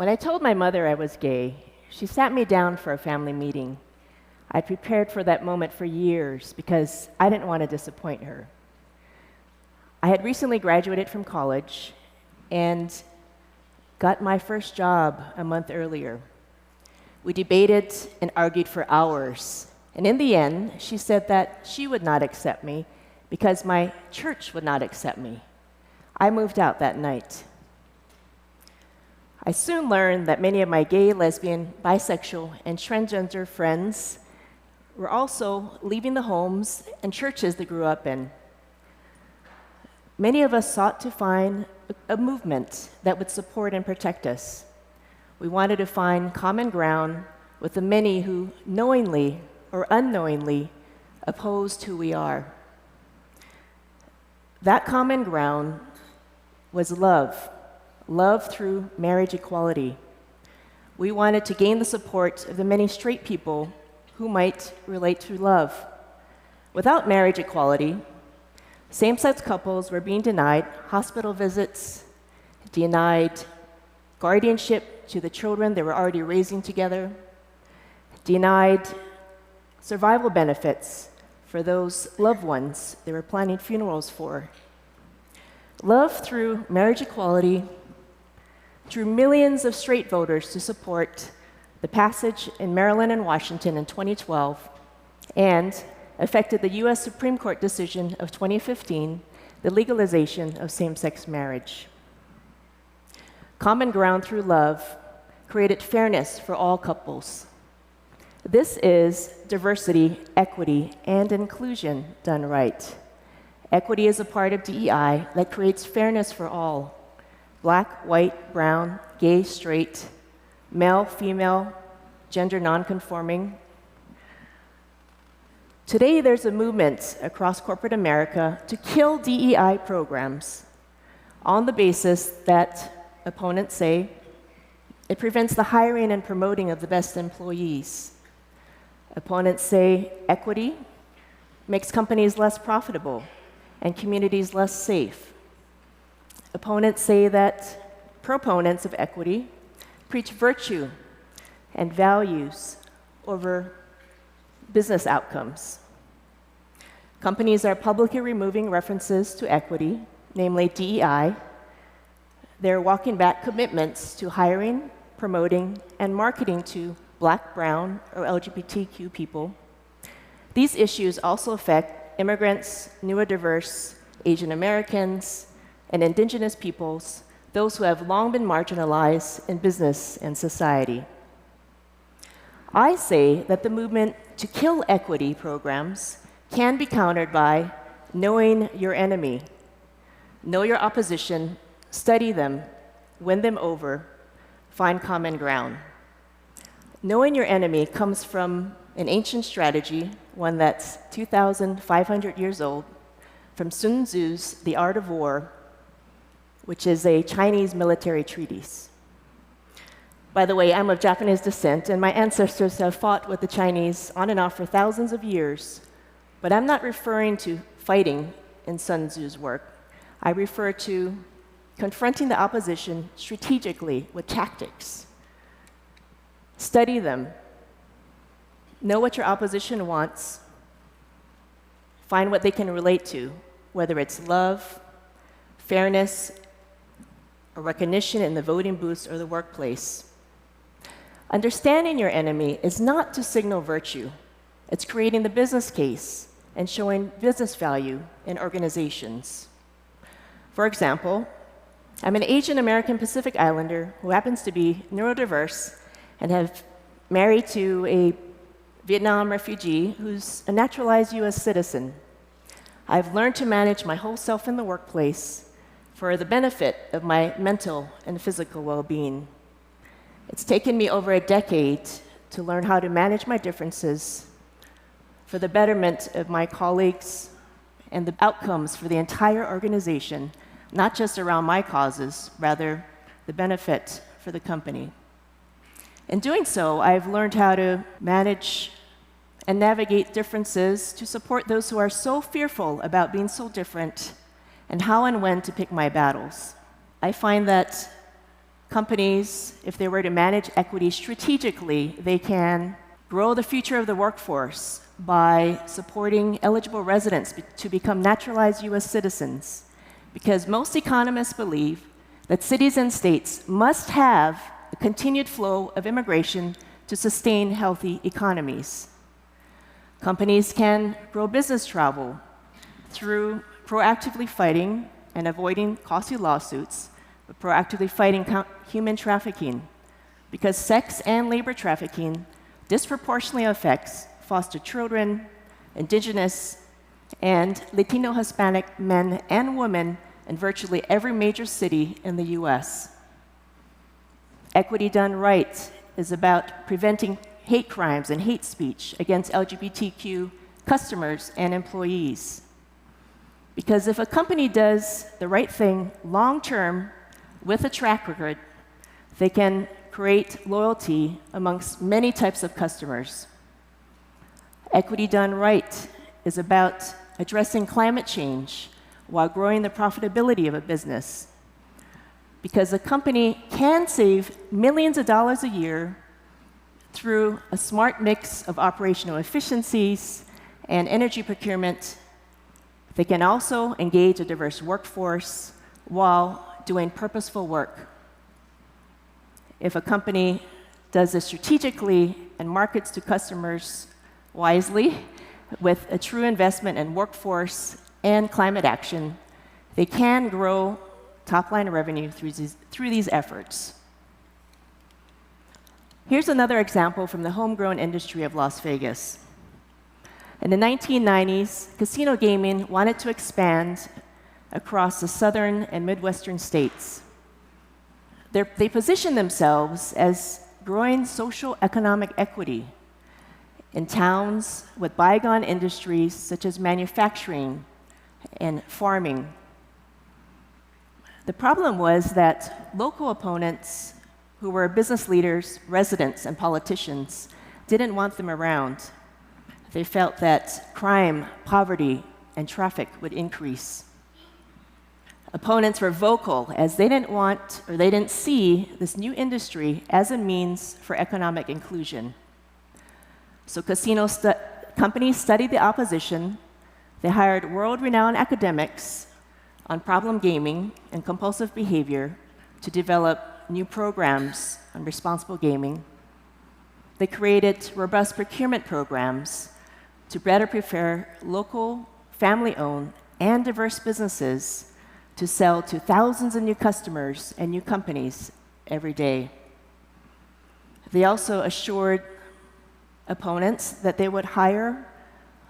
When I told my mother I was gay, she sat me down for a family meeting. I'd prepared for that moment for years because I didn't want to disappoint her. I had recently graduated from college and got my first job a month earlier. We debated and argued for hours, and in the end, she said that she would not accept me because my church would not accept me. I moved out that night. I soon learned that many of my gay, lesbian, bisexual, and transgender friends were also leaving the homes and churches they grew up in. Many of us sought to find a movement that would support and protect us. We wanted to find common ground with the many who knowingly or unknowingly opposed who we are. That common ground was love through marriage equality. We wanted to gain the support of the many straight people who might relate through love. Without marriage equality, same-sex couples were being denied hospital visits, denied guardianship to the children they were already raising together, denied survival benefits for those loved ones they were planning funerals for. Love through marriage equality drew millions of straight voters to support the passage in Maryland and Washington in 2012 and affected the U.S. Supreme Court decision of 2015, the legalization of same-sex marriage. Common ground through love created fairness for all couples. This is diversity, equity, and inclusion done right. Equity is a part of DEI that creates fairness for all: black, white, brown, gay, straight, male, female, gender nonconforming. Today, there's a movement across corporate America to kill DEI programs on the basis that opponents say it prevents the hiring and promoting of the best employees. Opponents say equity makes companies less profitable and communities less safe. Opponents say that proponents of equity preach virtue and values over business outcomes. Companies are publicly removing references to equity, namely DEI. They're walking back commitments to hiring, promoting, and marketing to Black, brown, or LGBTQ people. These issues also affect immigrants, neurodiverse, Asian Americans, and indigenous peoples, those who have long been marginalized in business and society. I say that the movement to kill equity programs can be countered by knowing your enemy. Know your opposition, study them, win them over, find common ground. Knowing your enemy comes from an ancient strategy, one that's 2,500 years old, from Sun Tzu's The Art of War, which is a Chinese military treatise. By the way, I'm of Japanese descent, and my ancestors have fought with the Chinese on and off for thousands of years, but I'm not referring to fighting in Sun Tzu's work. I refer to confronting the opposition strategically with tactics. Study them. Know what your opposition wants. Find what they can relate to, whether it's love, fairness, or recognition in the voting booths or the workplace. Understanding your enemy is not to signal virtue. It's creating the business case and showing business value in organizations. For example, I'm an Asian American Pacific Islander who happens to be neurodiverse and have married to a Vietnam refugee who's a naturalized US citizen. I've learned to manage my whole self in the workplace for the benefit of my mental and physical well-being. It's taken me over a decade to learn how to manage my differences for the betterment of my colleagues and the outcomes for the entire organization, not just around my causes, rather the benefit for the company. In doing so, I've learned how to manage and navigate differences to support those who are so fearful about being so different, and how and when to pick my battles. I find that companies, if they were to manage equity strategically, they can grow the future of the workforce by supporting eligible residents to become naturalized U.S. citizens, because most economists believe that cities and states must have a continued flow of immigration to sustain healthy economies. Companies can grow business travel through proactively fighting and avoiding costly lawsuits, but proactively fighting human trafficking, because sex and labor trafficking disproportionately affects foster children, Indigenous, and Latino Hispanic men and women in virtually every major city in the US. Equity done right is about preventing hate crimes and hate speech against LGBTQ customers and employees. Because if a company does the right thing long-term with a track record, they can create loyalty amongst many types of customers. Equity done right is about addressing climate change while growing the profitability of a business. Because a company can save millions of dollars a year through a smart mix of operational efficiencies and energy procurement. They can also engage a diverse workforce while doing purposeful work. If a company does this strategically and markets to customers wisely with a true investment in workforce and climate action, they can grow top-line revenue through these efforts. Here's another example from the homegrown industry of Las Vegas. In the 1990s, casino gaming wanted to expand across the southern and midwestern states. They positioned themselves as growing social economic equity in towns with bygone industries such as manufacturing and farming. The problem was that local opponents, who were business leaders, residents, and politicians, didn't want them around. They felt that crime, poverty, and traffic would increase. Opponents were vocal as they didn't want or they didn't see this new industry as a means for economic inclusion. So companies studied the opposition. They hired world-renowned academics on problem gaming and compulsive behavior to develop new programs on responsible gaming. They created robust procurement programs to better prepare local, family-owned, and diverse businesses to sell to thousands of new customers and new companies every day. They also assured opponents that they would hire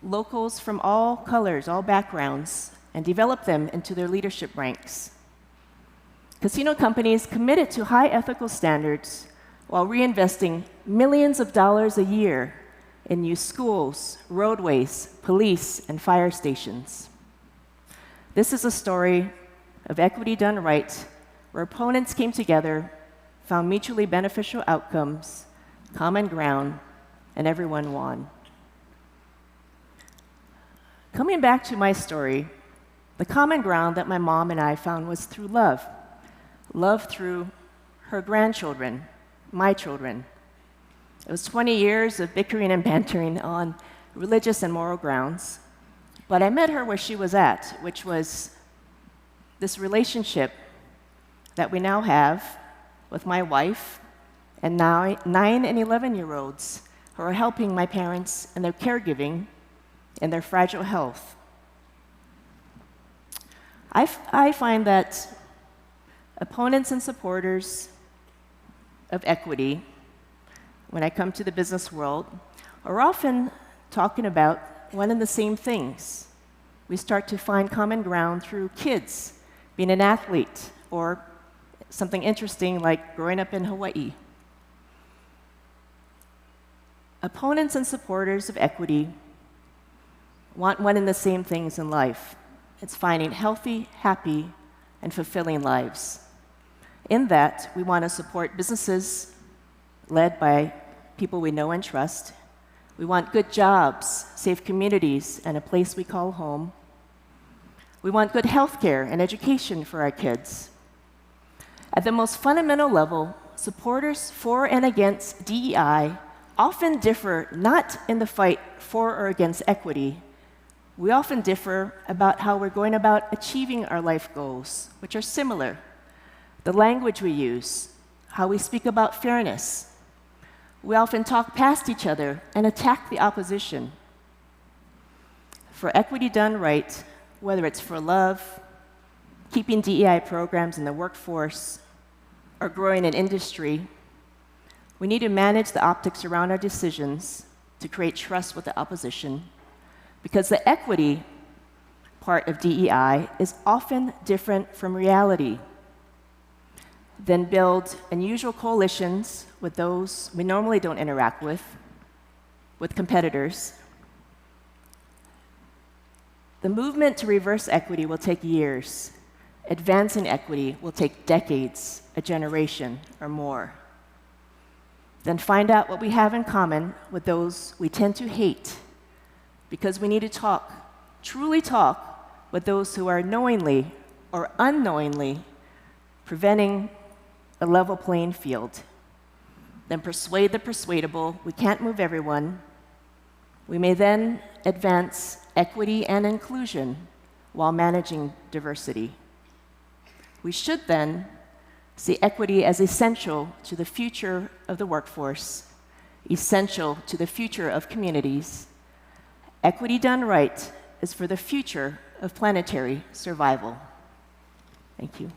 locals from all colors, all backgrounds, and develop them into their leadership ranks. Casino companies committed to high ethical standards while reinvesting millions of dollars a year in new schools, roadways, police, and fire stations. This is a story of equity done right, where opponents came together, found mutually beneficial outcomes, common ground, and everyone won. Coming back to my story, the common ground that my mom and I found was through love. Love through her grandchildren, my children. It was 20 years of bickering and bantering on religious and moral grounds, but I met her where she was at, which was this relationship that we now have with my wife and now 9 and 11-year-olds who are helping my parents in their caregiving and their fragile health. I find that opponents and supporters of equity, when I come to the business world, are often talking about one and the same things. We start to find common ground through kids, being an athlete, or something interesting like growing up in Hawaii. Opponents and supporters of equity want one and the same things in life. It's finding healthy, happy, and fulfilling lives. In that, we want to support businesses led by people we know and trust. We want good jobs, safe communities, and a place we call home. We want good health care and education for our kids. At the most fundamental level, supporters for and against DEI often differ not in the fight for or against equity. We often differ about how we're going about achieving our life goals, which are similar. The language we use, how we speak about fairness. We often talk past each other and attack the opposition. For equity done right, whether it's for love, keeping DEI programs in the workforce, or growing an industry, we need to manage the optics around our decisions to create trust with the opposition, because the equity part of DEI is often different from reality. Then build unusual coalitions with those we normally don't interact with competitors. The movement to reverse equity will take years. Advancing equity will take decades, a generation, or more. Then find out what we have in common with those we tend to hate, because we need to talk, truly talk, with those who are knowingly or unknowingly preventing a level playing field. Then persuade the persuadable. We can't move everyone. We may then advance equity and inclusion while managing diversity. We should then see equity as essential to the future of the workforce, essential to the future of communities. Equity done right is for the future of planetary survival. Thank you.